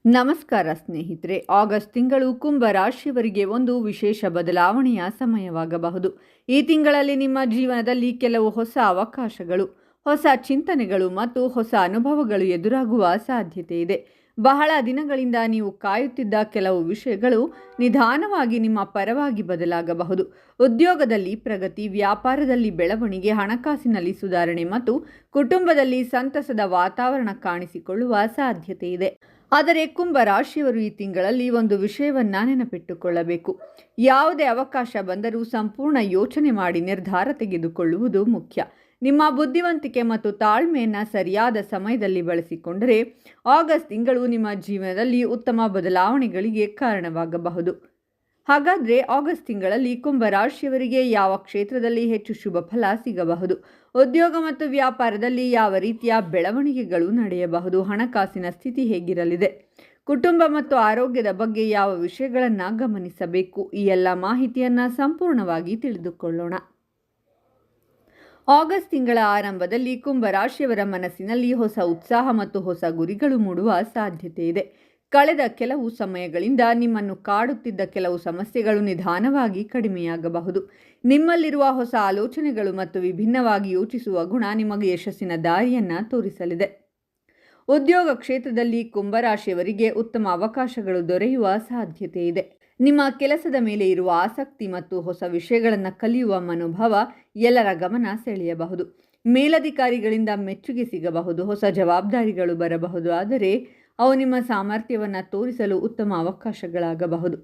ನಮಸ್ಕಾರ ಸ್ನೇಹಿತರೆ. ಆಗಸ್ಟ್ ತಿಂಗಳು ಕುಂಭ ರಾಶಿಯವರಿಗೆ ಒಂದು ವಿಶೇಷ ಬದಲಾವಣೆಯ ಸಮಯವಾಗಬಹುದು. ಈ ತಿಂಗಳಲ್ಲಿ ನಿಮ್ಮ ಜೀವನದಲ್ಲಿ ಕೆಲವು ಹೊಸ ಅವಕಾಶಗಳು, ಹೊಸ ಚಿಂತನೆಗಳು ಮತ್ತು ಹೊಸ ಅನುಭವಗಳು ಎದುರಾಗುವ ಸಾಧ್ಯತೆ ಇದೆ. ಬಹಳ ದಿನಗಳಿಂದ ನೀವು ಕಾಯುತ್ತಿದ್ದ ಕೆಲವು ವಿಷಯಗಳು ನಿಧಾನವಾಗಿ ನಿಮ್ಮ ಪರವಾಗಿ ಬದಲಾಗಬಹುದು. ಉದ್ಯೋಗದಲ್ಲಿ ಪ್ರಗತಿ, ವ್ಯಾಪಾರದಲ್ಲಿ ಬೆಳವಣಿಗೆ, ಹಣಕಾಸಿನಲ್ಲಿ ಸುಧಾರಣೆ ಮತ್ತು ಕುಟುಂಬದಲ್ಲಿ ಸಂತಸದ ವಾತಾವರಣ ಕಾಣಿಸಿಕೊಳ್ಳುವ ಸಾಧ್ಯತೆ ಇದೆ. ಆದರೆ ಕುಂಭ ರಾಶಿಯವರು ಈ ತಿಂಗಳಲ್ಲಿ ಒಂದು ವಿಷಯವನ್ನ ನೆನಪಿಟ್ಟುಕೊಳ್ಳಬೇಕು. ಯಾವುದೇ ಅವಕಾಶ ಬಂದರೂ ಸಂಪೂರ್ಣ ಯೋಚನೆ ಮಾಡಿ ನಿರ್ಧಾರ ತೆಗೆದುಕೊಳ್ಳುವುದು ಮುಖ್ಯ. ನಿಮ್ಮ ಬುದ್ಧಿವಂತಿಕೆ ಮತ್ತು ತಾಳ್ಮೆಯನ್ನು ಸರಿಯಾದ ಸಮಯದಲ್ಲಿ ಬಳಸಿಕೊಂಡರೆ ಆಗಸ್ಟ್ ತಿಂಗಳು ನಿಮ್ಮ ಜೀವನದಲ್ಲಿ ಉತ್ತಮ ಬದಲಾವಣೆಗಳಿಗೆ ಕಾರಣವಾಗಬಹುದು. ಹಾಗಾದರೆ ಆಗಸ್ಟ್ ತಿಂಗಳಲ್ಲಿ ಕುಂಭ ರಾಶಿಯವರಿಗೆ ಯಾವ ಕ್ಷೇತ್ರದಲ್ಲಿ ಹೆಚ್ಚು ಶುಭ ಫಲ ಸಿಗಬಹುದು? ಉದ್ಯೋಗ ಮತ್ತು ವ್ಯಾಪಾರದಲ್ಲಿ ಯಾವ ರೀತಿಯ ಬೆಳವಣಿಗೆಗಳು ನಡೆಯಬಹುದು? ಹಣಕಾಸಿನ ಸ್ಥಿತಿ ಹೇಗಿರಲಿದೆ? ಕುಟುಂಬ ಮತ್ತು ಆರೋಗ್ಯದ ಬಗ್ಗೆ ಯಾವ ವಿಷಯಗಳನ್ನು ಗಮನಿಸಬೇಕು? ಈ ಎಲ್ಲ ಮಾಹಿತಿಯನ್ನು ಸಂಪೂರ್ಣವಾಗಿ ತಿಳಿದುಕೊಳ್ಳೋಣ. ಆಗಸ್ಟ್ ತಿಂಗಳ ಆರಂಭದಲ್ಲಿ ಕುಂಭ ರಾಶಿಯವರ ಮನಸ್ಸಿನಲ್ಲಿ ಹೊಸ ಉತ್ಸಾಹ ಮತ್ತು ಹೊಸ ಗುರಿಗಳು ಮೂಡುವ ಸಾಧ್ಯತೆ ಇದೆ. ಕಳೆದ ಕೆಲವು ಸಮಯಗಳಿಂದ ನಿಮ್ಮನ್ನು ಕಾಡುತ್ತಿದ್ದ ಕೆಲವು ಸಮಸ್ಯೆಗಳು ನಿಧಾನವಾಗಿ ಕಡಿಮೆಯಾಗಬಹುದು. ನಿಮ್ಮಲ್ಲಿರುವ ಹೊಸ ಆಲೋಚನೆಗಳು ಮತ್ತು ವಿಭಿನ್ನವಾಗಿ ಯೋಚಿಸುವ ಗುಣ ನಿಮಗೆ ಯಶಸ್ಸಿನ ದಾರಿಯನ್ನು ತೋರಿಸಲಿದೆ. ಉದ್ಯೋಗ ಕ್ಷೇತ್ರದಲ್ಲಿ ಕುಂಭರಾಶಿಯವರಿಗೆ ಉತ್ತಮ ಅವಕಾಶಗಳು ದೊರೆಯುವ ಸಾಧ್ಯತೆ ಇದೆ. ನಿಮ್ಮ ಕೆಲಸದ ಮೇಲೆ ಇರುವ ಆಸಕ್ತಿ ಮತ್ತು ಹೊಸ ವಿಷಯಗಳನ್ನು ಕಲಿಯುವ ಮನೋಭಾವ ಎಲ್ಲರ ಗಮನ ಸೆಳೆಯಬಹುದು. ಮೇಲಧಿಕಾರಿಗಳಿಂದ ಮೆಚ್ಚುಗೆ ಸಿಗಬಹುದು. ಹೊಸ ಜವಾಬ್ದಾರಿಗಳು ಬರಬಹುದು, ಆದರೆ ಅವು ನಿಮ್ಮ ಸಾಮರ್ಥ್ಯವನ್ನು ತೋರಿಸಲು ಉತ್ತಮ ಅವಕಾಶಗಳಾಗಬಹುದು.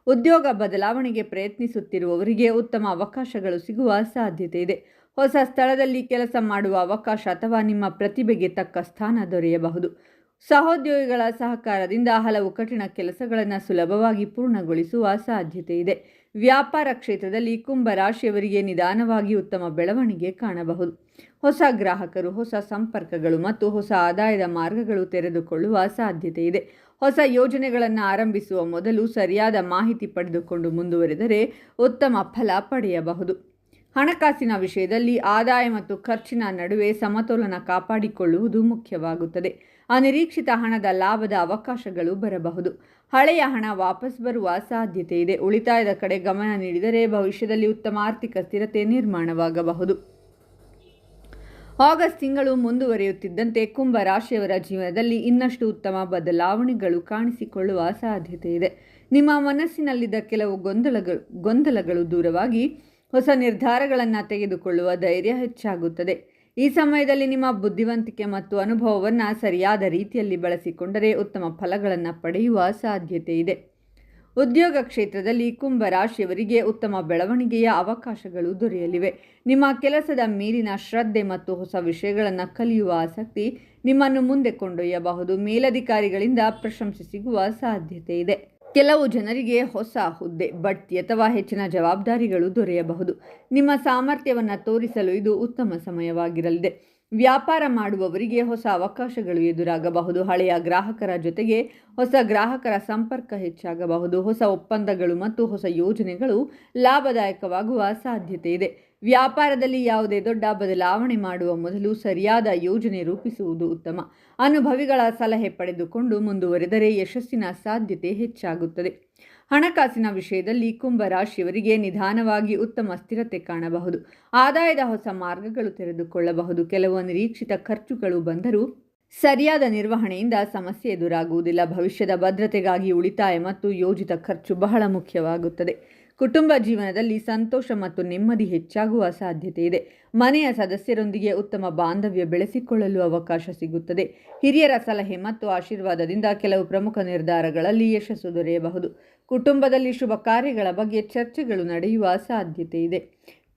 ಉದ್ಯೋಗ ಬದಲಾವಣೆಗೆ ಪ್ರಯತ್ನಿಸುತ್ತಿರುವವರಿಗೆ ಉತ್ತಮ ಅವಕಾಶಗಳು ಸಿಗುವ ಸಾಧ್ಯತೆ ಇದೆ. ಹೊಸ ಸ್ಥಳದಲ್ಲಿ ಕೆಲಸ ಮಾಡುವ ಅವಕಾಶ ಅಥವಾ ನಿಮ್ಮ ಪ್ರತಿಭೆಗೆ ತಕ್ಕ ಸ್ಥಾನ ದೊರೆಯಬಹುದು. ಸಹೋದ್ಯೋಗಿಗಳ ಸಹಕಾರದಿಂದ ಹಲವು ಕಠಿಣ ಕೆಲಸಗಳನ್ನು ಸುಲಭವಾಗಿ ಪೂರ್ಣಗೊಳಿಸುವ ಸಾಧ್ಯತೆ ಇದೆ. ವ್ಯಾಪಾರ ಕ್ಷೇತ್ರದಲ್ಲಿ ಕುಂಭ ರಾಶಿಯವರಿಗೆ ನಿಧಾನವಾಗಿ ಉತ್ತಮ ಬೆಳವಣಿಗೆ ಕಾಣಬಹುದು. ಹೊಸ ಗ್ರಾಹಕರು, ಹೊಸ ಸಂಪರ್ಕಗಳು ಮತ್ತು ಹೊಸ ಆದಾಯದ ಮಾರ್ಗಗಳು ತೆರೆದುಕೊಳ್ಳುವ ಸಾಧ್ಯತೆ ಇದೆ. ಹೊಸ ಯೋಜನೆಗಳನ್ನು ಆರಂಭಿಸುವ ಮೊದಲು ಸರಿಯಾದ ಮಾಹಿತಿ ಪಡೆದುಕೊಂಡು ಮುಂದುವರೆದರೆ ಉತ್ತಮ ಫಲ ಪಡೆಯಬಹುದು. ಹಣಕಾಸಿನ ವಿಷಯದಲ್ಲಿ ಆದಾಯ ಮತ್ತು ಖರ್ಚಿನ ನಡುವೆ ಸಮತೋಲನ ಕಾಪಾಡಿಕೊಳ್ಳುವುದು ಮುಖ್ಯವಾಗುತ್ತದೆ. ಅನಿರೀಕ್ಷಿತ ಹಣದ ಲಾಭದ ಅವಕಾಶಗಳು ಬರಬಹುದು. ಹಳೆಯ ಹಣ ವಾಪಸ್ ಬರುವ ಸಾಧ್ಯತೆ ಇದೆ. ಉಳಿತಾಯದ ಕಡೆ ಗಮನ ನೀಡಿದರೆ ಭವಿಷ್ಯದಲ್ಲಿ ಉತ್ತಮ ಆರ್ಥಿಕ ಸ್ಥಿರತೆ ನಿರ್ಮಾಣವಾಗಬಹುದು. ಆಗಸ್ಟ್ ತಿಂಗಳು ಮುಂದುವರಿಯುತ್ತಿದ್ದಂತೆ ಕುಂಭ ರಾಶಿಯವರ ಜೀವನದಲ್ಲಿ ಇನ್ನಷ್ಟು ಉತ್ತಮ ಬದಲಾವಣೆಗಳು ಕಾಣಿಸಿಕೊಳ್ಳುವ ಸಾಧ್ಯತೆ ಇದೆ. ನಿಮ್ಮ ಮನಸ್ಸಿನಲ್ಲಿದ್ದ ಕೆಲವು ಗೊಂದಲಗಳು ದೂರವಾಗಿ ಹೊಸ ನಿರ್ಧಾರಗಳನ್ನು ತೆಗೆದುಕೊಳ್ಳುವ ಧೈರ್ಯ ಹೆಚ್ಚಾಗುತ್ತದೆ. ಈ ಸಮಯದಲ್ಲಿ ನಿಮ್ಮ ಬುದ್ಧಿವಂತಿಕೆ ಮತ್ತು ಅನುಭವವನ್ನು ಸರಿಯಾದ ರೀತಿಯಲ್ಲಿ ಬಳಸಿಕೊಂಡರೆ ಉತ್ತಮ ಫಲಗಳನ್ನು ಪಡೆಯುವ ಸಾಧ್ಯತೆ ಇದೆ. ಉದ್ಯೋಗ ಕ್ಷೇತ್ರದಲ್ಲಿ ಕುಂಭ ರಾಶಿಯವರಿಗೆ ಉತ್ತಮ ಬೆಳವಣಿಗೆಯ ಅವಕಾಶಗಳು ದೊರೆಯಲಿವೆ. ನಿಮ್ಮ ಕೆಲಸದ ಮೇಲಿನ ಶ್ರದ್ಧೆ ಮತ್ತು ಹೊಸ ವಿಷಯಗಳನ್ನು ಕಲಿಯುವ ಆಸಕ್ತಿ ನಿಮ್ಮನ್ನು ಮುಂದೆ ಕೊಂಡೊಯ್ಯಬಹುದು. ಮೇಲಧಿಕಾರಿಗಳಿಂದ ಪ್ರಶಂಸೆ ಸಿಗುವ ಸಾಧ್ಯತೆ ಇದೆ. ಕೆಲವು ಜನರಿಗೆ ಹೊಸ ಹುದ್ದೆ, ಬಡ್ತಿ ಅಥವಾ ಹೆಚ್ಚಿನ ಜವಾಬ್ದಾರಿಗಳು ದೊರೆಯಬಹುದು. ನಿಮ್ಮ ಸಾಮರ್ಥ್ಯವನ್ನು ತೋರಿಸಲು ಇದು ಉತ್ತಮ ಸಮಯವಾಗಿರಲಿದೆ. ವ್ಯಾಪಾರ ಮಾಡುವವರಿಗೆ ಹೊಸ ಅವಕಾಶಗಳು ಎದುರಾಗಬಹುದು. ಹಳೆಯ ಗ್ರಾಹಕರ ಜೊತೆಗೆ ಹೊಸ ಗ್ರಾಹಕರ ಸಂಪರ್ಕ ಹೆಚ್ಚಾಗಬಹುದು. ಹೊಸ ಒಪ್ಪಂದಗಳು ಮತ್ತು ಹೊಸ ಯೋಜನೆಗಳು ಲಾಭದಾಯಕವಾಗುವ ಸಾಧ್ಯತೆ ಇದೆ. ವ್ಯಾಪಾರದಲ್ಲಿ ಯಾವುದೇ ದೊಡ್ಡ ಬದಲಾವಣೆ ಮಾಡುವ ಮೊದಲು ಸರಿಯಾದ ಯೋಜನೆ ರೂಪಿಸುವುದು ಉತ್ತಮ. ಅನುಭವಿಗಳ ಸಲಹೆ ಪಡೆದುಕೊಂಡು ಮುಂದುವರೆದರೆ ಯಶಸ್ಸಿನ ಸಾಧ್ಯತೆ ಹೆಚ್ಚಾಗುತ್ತದೆ. ಹಣಕಾಸಿನ ವಿಷಯದಲ್ಲಿ ಕುಂಭ ರಾಶಿಯವರಿಗೆ ನಿಧಾನವಾಗಿ ಉತ್ತಮ ಸ್ಥಿರತೆ ಕಾಣಬಹುದು. ಆದಾಯದ ಹೊಸ ಮಾರ್ಗಗಳು ತೆರೆದುಕೊಳ್ಳಬಹುದು. ಕೆಲವು ಅನಿರೀಕ್ಷಿತ ಖರ್ಚುಗಳು ಬಂದರೂ ಸರಿಯಾದ ನಿರ್ವಹಣೆಯಿಂದ ಸಮಸ್ಯೆ ಎದುರಾಗುವುದಿಲ್ಲ. ಭವಿಷ್ಯದ ಭದ್ರತೆಗಾಗಿ ಉಳಿತಾಯ ಮತ್ತು ಯೋಜಿತ ಖರ್ಚು ಬಹಳ ಮುಖ್ಯವಾಗುತ್ತದೆ. ಕುಟುಂಬ ಜೀವನದಲ್ಲಿ ಸಂತೋಷ ಮತ್ತು ನೆಮ್ಮದಿ ಹೆಚ್ಚಾಗುವ ಸಾಧ್ಯತೆ ಇದೆ. ಮನೆಯ ಸದಸ್ಯರೊಂದಿಗೆ ಉತ್ತಮ ಬಾಂಧವ್ಯ ಬೆಳೆಸಿಕೊಳ್ಳಲು ಅವಕಾಶ ಸಿಗುತ್ತದೆ. ಹಿರಿಯರ ಸಲಹೆ ಮತ್ತು ಆಶೀರ್ವಾದದಿಂದ ಕೆಲವು ಪ್ರಮುಖ ನಿರ್ಧಾರಗಳಲ್ಲಿ ಯಶಸ್ಸು ದೊರೆಯಬಹುದು. ಕುಟುಂಬದಲ್ಲಿ ಶುಭ ಕಾರ್ಯಗಳ ಬಗ್ಗೆ ಚರ್ಚೆಗಳು ನಡೆಯುವ ಸಾಧ್ಯತೆ ಇದೆ.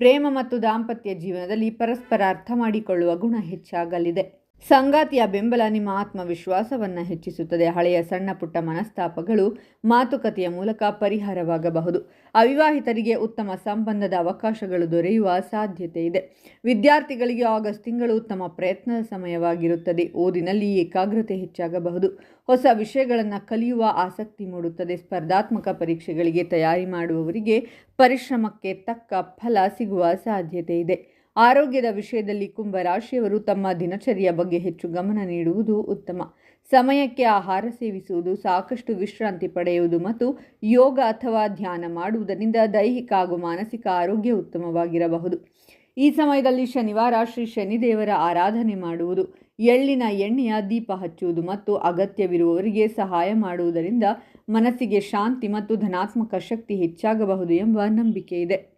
ಪ್ರೇಮ ಮತ್ತು ದಾಂಪತ್ಯ ಜೀವನದಲ್ಲಿ ಪರಸ್ಪರ ಅರ್ಥ ಮಾಡಿಕೊಳ್ಳುವ ಗುಣ ಹೆಚ್ಚಾಗಲಿದೆ. ಸಂಗಾತಿಯ ಬೆಂಬಲ ನಿಮ್ಮ ಆತ್ಮವಿಶ್ವಾಸವನ್ನು ಹೆಚ್ಚಿಸುತ್ತದೆ. ಹಳೆಯ ಸಣ್ಣ ಪುಟ್ಟ ಮನಸ್ತಾಪಗಳು ಮಾತುಕತೆಯ ಮೂಲಕ ಪರಿಹಾರವಾಗಬಹುದು. ಅವಿವಾಹಿತರಿಗೆ ಉತ್ತಮ ಸಂಬಂಧದ ಅವಕಾಶಗಳು ದೊರೆಯುವ ಸಾಧ್ಯತೆ ಇದೆ. ವಿದ್ಯಾರ್ಥಿಗಳಿಗೆ ಆಗಸ್ಟ್ ತಿಂಗಳು ಉತ್ತಮ ಪ್ರಯತ್ನದ ಸಮಯವಾಗಿರುತ್ತದೆ. ಓದಿನಲ್ಲಿ ಏಕಾಗ್ರತೆ ಹೆಚ್ಚಾಗಬಹುದು. ಹೊಸ ವಿಷಯಗಳನ್ನು ಕಲಿಯುವ ಆಸಕ್ತಿ ಮೂಡುತ್ತದೆ. ಸ್ಪರ್ಧಾತ್ಮಕ ಪರೀಕ್ಷೆಗಳಿಗೆ ತಯಾರಿ ಮಾಡುವವರಿಗೆ ಪರಿಶ್ರಮಕ್ಕೆ ತಕ್ಕ ಫಲ ಸಿಗುವ ಸಾಧ್ಯತೆ ಇದೆ. ಆರೋಗ್ಯದ ವಿಷಯದಲ್ಲಿ ಕುಂಭ ರಾಶಿಯವರು ತಮ್ಮ ದಿನಚರಿಯ ಬಗ್ಗೆ ಹೆಚ್ಚು ಗಮನ ನೀಡುವುದು ಉತ್ತಮ. ಸಮಯಕ್ಕೆ ಆಹಾರ ಸೇವಿಸುವುದು, ಸಾಕಷ್ಟು ವಿಶ್ರಾಂತಿ ಪಡೆಯುವುದು ಮತ್ತು ಯೋಗ ಅಥವಾ ಧ್ಯಾನ ಮಾಡುವುದರಿಂದ ದೈಹಿಕ ಹಾಗೂ ಮಾನಸಿಕ ಆರೋಗ್ಯ ಉತ್ತಮವಾಗಿರಬಹುದು. ಈ ಸಮಯದಲ್ಲಿ ಶನಿವಾರ ಶ್ರೀ ಶನಿದೇವರ ಆರಾಧನೆ ಮಾಡುವುದು, ಎಳ್ಳಿನ ಎಣ್ಣೆಯ ದೀಪ ಹಚ್ಚುವುದು ಮತ್ತು ಅಗತ್ಯವಿರುವವರಿಗೆ ಸಹಾಯ ಮಾಡುವುದರಿಂದ ಮನಸ್ಸಿಗೆ ಶಾಂತಿ ಮತ್ತು ಧನಾತ್ಮಕ ಶಕ್ತಿ ಹೆಚ್ಚಾಗಬಹುದು ಎಂಬ ನಂಬಿಕೆ ಇದೆ.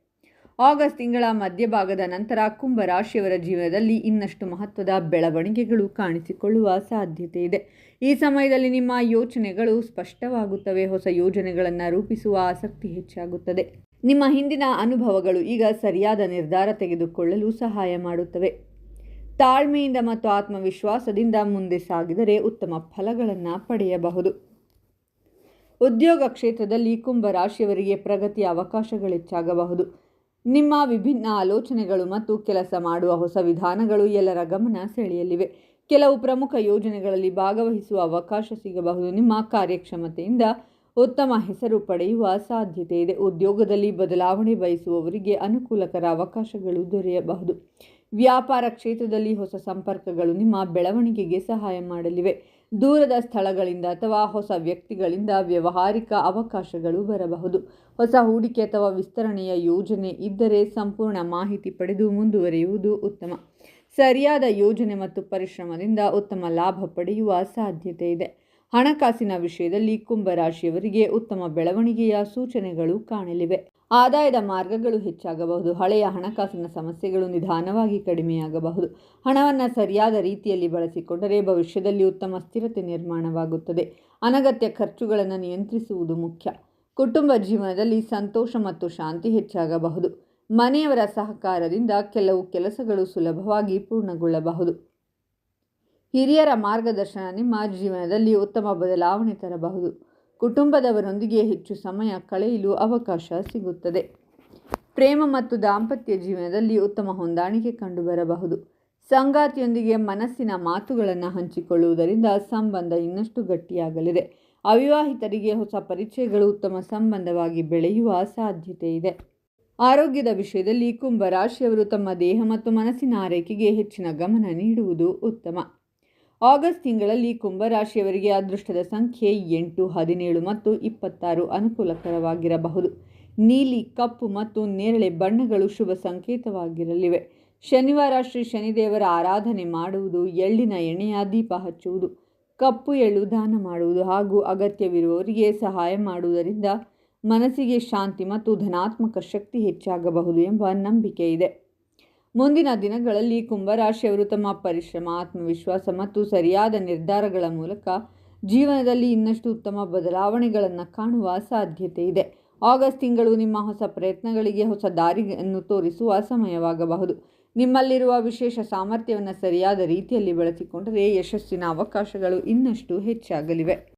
ಆಗಸ್ಟ್ ತಿಂಗಳ ಮಧ್ಯಭಾಗದ ನಂತರ ಕುಂಭ ರಾಶಿಯವರ ಜೀವನದಲ್ಲಿ ಇನ್ನಷ್ಟು ಮಹತ್ವದ ಬೆಳವಣಿಗೆಗಳು ಕಾಣಿಸಿಕೊಳ್ಳುವ ಸಾಧ್ಯತೆ ಇದೆ. ಈ ಸಮಯದಲ್ಲಿ ನಿಮ್ಮ ಯೋಚನೆಗಳು ಸ್ಪಷ್ಟವಾಗುತ್ತವೆ, ಹೊಸ ಯೋಜನೆಗಳನ್ನು ರೂಪಿಸುವ ಆಸಕ್ತಿ ಹೆಚ್ಚಾಗುತ್ತದೆ. ನಿಮ್ಮ ಹಿಂದಿನ ಅನುಭವಗಳು ಈಗ ಸರಿಯಾದ ನಿರ್ಧಾರ ತೆಗೆದುಕೊಳ್ಳಲು ಸಹಾಯ ಮಾಡುತ್ತವೆ. ತಾಳ್ಮೆಯಿಂದ ಮತ್ತು ಆತ್ಮವಿಶ್ವಾಸದಿಂದ ಮುಂದೆ ಸಾಗಿದರೆ ಉತ್ತಮ ಫಲಗಳನ್ನು ಪಡೆಯಬಹುದು. ಉದ್ಯೋಗ ಕ್ಷೇತ್ರದಲ್ಲಿ ಕುಂಭ ರಾಶಿಯವರಿಗೆ ಪ್ರಗತಿಯ ಅವಕಾಶಗಳು ಹೆಚ್ಚಾಗಬಹುದು. ನಿಮ್ಮ ವಿಭಿನ್ನ ಆಲೋಚನೆಗಳು ಮತ್ತು ಕೆಲಸ ಮಾಡುವ ಹೊಸ ವಿಧಾನಗಳು ಎಲ್ಲರ ಗಮನ ಸೆಳೆಯಲಿವೆ. ಕೆಲವು ಪ್ರಮುಖ ಯೋಜನೆಗಳಲ್ಲಿ ಭಾಗವಹಿಸುವ ಅವಕಾಶ ಸಿಗಬಹುದು. ನಿಮ್ಮ ಕಾರ್ಯಕ್ಷಮತೆಯಿಂದ ಉತ್ತಮ ಹೆಸರು ಪಡೆಯುವ ಸಾಧ್ಯತೆ ಇದೆ. ಉದ್ಯೋಗದಲ್ಲಿ ಬದಲಾವಣೆ ಬಯಸುವವರಿಗೆ ಅನುಕೂಲಕರ ಅವಕಾಶಗಳು ದೊರೆಯಬಹುದು. ವ್ಯಾಪಾರ ಕ್ಷೇತ್ರದಲ್ಲಿ ಹೊಸ ಸಂಪರ್ಕಗಳು ನಿಮ್ಮ ಬೆಳವಣಿಗೆಗೆ ಸಹಾಯ ಮಾಡಲಿವೆ. ದೂರದ ಸ್ಥಳಗಳಿಂದ ಅಥವಾ ಹೊಸ ವ್ಯಕ್ತಿಗಳಿಂದ ವ್ಯಾವಹಾರಿಕ ಅವಕಾಶಗಳು ಬರಬಹುದು. ಹೊಸ ಹೂಡಿಕೆ ಅಥವಾ ವಿಸ್ತರಣೆಯ ಯೋಜನೆ ಇದ್ದರೆ ಸಂಪೂರ್ಣ ಮಾಹಿತಿ ಪಡೆದು ಮುಂದುವರಿಯುವುದು ಉತ್ತಮ. ಸರಿಯಾದ ಯೋಜನೆ ಮತ್ತು ಪರಿಶ್ರಮದಿಂದ ಉತ್ತಮ ಲಾಭ ಪಡೆಯುವ ಸಾಧ್ಯತೆ ಇದೆ. ಹಣಕಾಸಿನ ವಿಷಯದಲ್ಲಿ ಕುಂಭ ರಾಶಿಯವರಿಗೆ ಉತ್ತಮ ಬೆಳವಣಿಗೆಯ ಸೂಚನೆಗಳು ಕಾಣಲಿವೆ. ಆದಾಯದ ಮಾರ್ಗಗಳು ಹೆಚ್ಚಾಗಬಹುದು. ಹಳೆಯ ಹಣಕಾಸಿನ ಸಮಸ್ಯೆಗಳು ನಿಧಾನವಾಗಿ ಕಡಿಮೆಯಾಗಬಹುದು. ಹಣವನ್ನು ಸರಿಯಾದ ರೀತಿಯಲ್ಲಿ ಬಳಸಿಕೊಂಡರೆ ಭವಿಷ್ಯದಲ್ಲಿ ಉತ್ತಮ ಸ್ಥಿರತೆ ನಿರ್ಮಾಣವಾಗುತ್ತದೆ. ಅನಗತ್ಯ ಖರ್ಚುಗಳನ್ನು ನಿಯಂತ್ರಿಸುವುದು ಮುಖ್ಯ. ಕುಟುಂಬ ಜೀವನದಲ್ಲಿ ಸಂತೋಷ ಮತ್ತು ಶಾಂತಿ ಹೆಚ್ಚಾಗಬಹುದು. ಮನೆಯವರ ಸಹಕಾರದಿಂದ ಕೆಲವು ಕೆಲಸಗಳು ಸುಲಭವಾಗಿ ಪೂರ್ಣಗೊಳ್ಳಬಹುದು. ಹಿರಿಯರ ಮಾರ್ಗದರ್ಶನ ನಿಮ್ಮ ಜೀವನದಲ್ಲಿ ಉತ್ತಮ ಬದಲಾವಣೆ ತರಬಹುದು. ಕುಟುಂಬದವರೊಂದಿಗೆ ಹೆಚ್ಚು ಸಮಯ ಕಳೆಯಲು ಅವಕಾಶ ಸಿಗುತ್ತದೆ. ಪ್ರೇಮ ಮತ್ತು ದಾಂಪತ್ಯ ಜೀವನದಲ್ಲಿ ಉತ್ತಮ ಹೊಂದಾಣಿಕೆ ಕಂಡುಬರಬಹುದು. ಸಂಗಾತಿಯೊಂದಿಗೆ ಮನಸ್ಸಿನ ಮಾತುಗಳನ್ನು ಹಂಚಿಕೊಳ್ಳುವುದರಿಂದ ಸಂಬಂಧ ಇನ್ನಷ್ಟು ಗಟ್ಟಿಯಾಗಲಿದೆ. ಅವಿವಾಹಿತರಿಗೆ ಹೊಸ ಪರಿಚಯಗಳು ಉತ್ತಮ ಸಂಬಂಧವಾಗಿ ಬೆಳೆಯುವ ಸಾಧ್ಯತೆ ಇದೆ. ಆರೋಗ್ಯದ ವಿಷಯದಲ್ಲಿ ಕುಂಭ ರಾಶಿಯವರು ತಮ್ಮ ದೇಹ ಮತ್ತು ಮನಸ್ಸಿನ ಆರೈಕೆಗೆ ಹೆಚ್ಚಿನ ಗಮನ ನೀಡುವುದು ಉತ್ತಮ. ಆಗಸ್ಟ್ ತಿಂಗಳಲ್ಲಿ ಕುಂಭರಾಶಿಯವರಿಗೆ ಅದೃಷ್ಟದ ಸಂಖ್ಯೆ 8, 17 ಮತ್ತು 26 ಅನುಕೂಲಕರವಾಗಿರಬಹುದು. ನೀಲಿ, ಕಪ್ಪು ಮತ್ತು ನೇರಳೆ ಬಣ್ಣಗಳು ಶುಭ ಸಂಕೇತವಾಗಿರಲಿವೆ. ಶನಿವಾರ ಶ್ರೀ ಶನಿದೇವರ ಆರಾಧನೆ ಮಾಡುವುದು, ಎಳ್ಳಿನ ಎಣ್ಣೆಯ ದೀಪ ಹಚ್ಚುವುದು, ಕಪ್ಪು ಎಳ್ಳು ದಾನ ಮಾಡುವುದು ಹಾಗೂ ಅಗತ್ಯವಿರುವವರಿಗೆ ಸಹಾಯ ಮಾಡುವುದರಿಂದ ಮನಸ್ಸಿಗೆ ಶಾಂತಿ ಮತ್ತು ಧನಾತ್ಮಕ ಶಕ್ತಿ ಹೆಚ್ಚಾಗಬಹುದು ಎಂಬ ನಂಬಿಕೆ ಇದೆ. ಮುಂದಿನ ದಿನಗಳಲ್ಲಿ ಕುಂಭರಾಶಿಯವರು ತಮ್ಮ ಪರಿಶ್ರಮ, ಆತ್ಮವಿಶ್ವಾಸ ಮತ್ತು ಸರಿಯಾದ ನಿರ್ಧಾರಗಳ ಮೂಲಕ ಜೀವನದಲ್ಲಿ ಇನ್ನಷ್ಟು ಉತ್ತಮ ಬದಲಾವಣೆಗಳನ್ನು ಕಾಣುವ ಸಾಧ್ಯತೆ ಇದೆ. ಆಗಸ್ಟ್ ತಿಂಗಳು ನಿಮ್ಮ ಹೊಸ ಪ್ರಯತ್ನಗಳಿಗೆ ಹೊಸ ದಾರಿಯನ್ನು ತೋರಿಸುವ ಸಮಯವಾಗಬಹುದು. ನಿಮ್ಮಲ್ಲಿರುವ ವಿಶೇಷ ಸಾಮರ್ಥ್ಯವನ್ನು ಸರಿಯಾದ ರೀತಿಯಲ್ಲಿ ಬಳಸಿಕೊಂಡರೆ ಯಶಸ್ಸಿನ ಅವಕಾಶಗಳು ಇನ್ನಷ್ಟು ಹೆಚ್ಚಾಗಲಿವೆ.